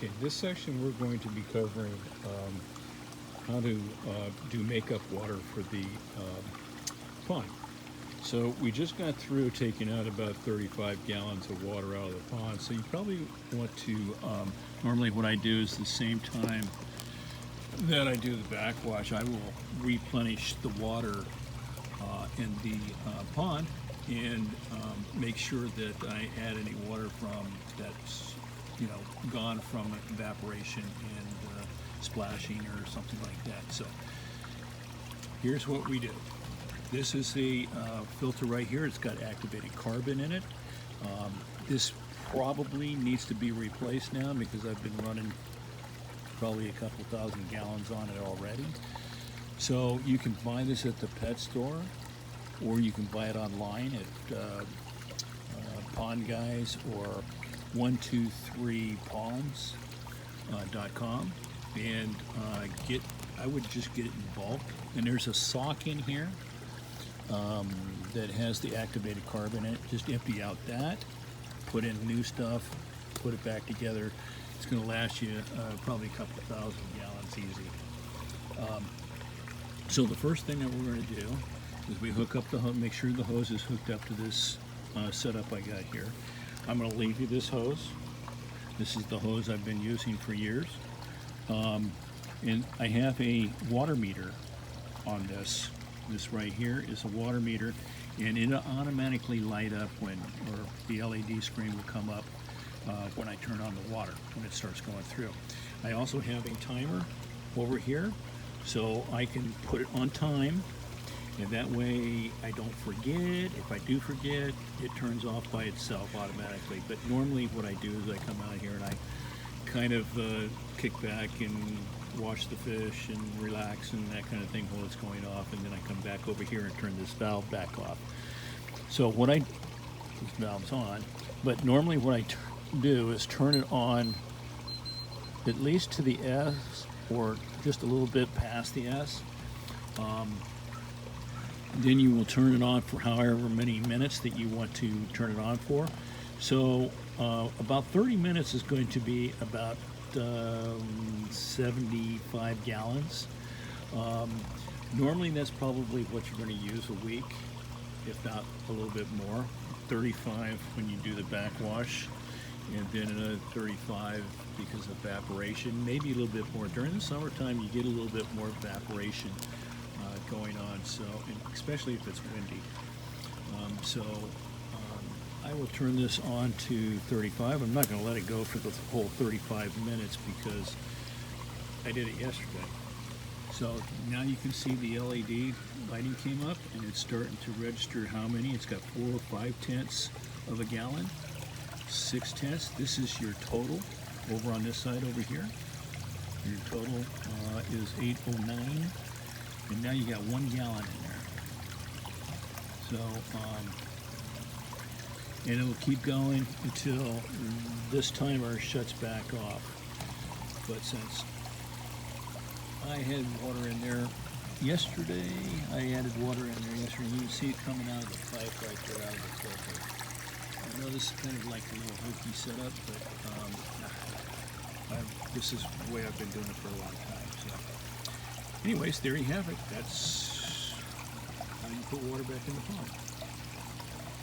Okay, this section we're going to be covering how to do makeup water for the pond. So we just got through taking out about 35 gallons of water out of the pond. So you probably want to, normally what I do is the same time that I do the backwash, I will replenish the water in the pond and make sure that I add any water from that's gone from evaporation and splashing or something like that. So here's what we do. This is the filter right here. It's got activated carbon in it. This probably needs to be replaced now because I've been running probably a couple thousand gallons on it already. So you can buy this at the pet store, or you can buy it online at Pond Guys or 123ponds.com and I would just get it in bulk. And there's a sock in here that has the activated carbon in it. Just empty out that, put in new stuff, put it back together. It's going to last you probably a couple thousand gallons easy. So the first thing that we're going to do is we hook up the hose, make sure the hose is hooked up to this setup I got here. I'm going to leave you this hose. This is the hose I've been using for years. And I have a water meter on this. This right here is a water meter, and it'll automatically light up when, or the LED screen will come up when I turn on the water, when it starts going through. I also have a timer over here, so I can put it on time, and that way I don't forget. If I do forget, it turns off by itself automatically. But normally what I do is I come out here and I kind of kick back and wash the fish and relax and that kind of thing while it's going off, and then I come back over here and turn this valve back off. So this valve's on, but normally what I do is turn it on at least to the S or just a little bit past the S. Then you will turn it on for however many minutes that you want to turn it on for. So about 30 minutes is going to be about 75 gallons. Normally that's probably what you're going to use a week, if not a little bit more. 35 when you do the backwash, and then another 35 because of evaporation, maybe a little bit more. During the summertime you get a little bit more evaporation going on, so, and especially if it's windy. I will turn this on to 35. I'm not going to let it go for the whole 35 minutes because I did it yesterday. So now you can see the LED lighting came up and it's starting to register how many. It's got 4 or 5 tenths of a gallon, 6 tenths. This is your total over on this side over here. Your total is 809, and now you got 1 gallon in there. So, and it will keep going until this timer shuts back off. But since I had water in there yesterday, I added water in there yesterday. You can see it coming out of the pipe right there, out of the filter. I know this is kind of like a little hokey setup, but this is the way I've been doing it for a long time. So, anyways, there you have it. That's how you put water back in the pond.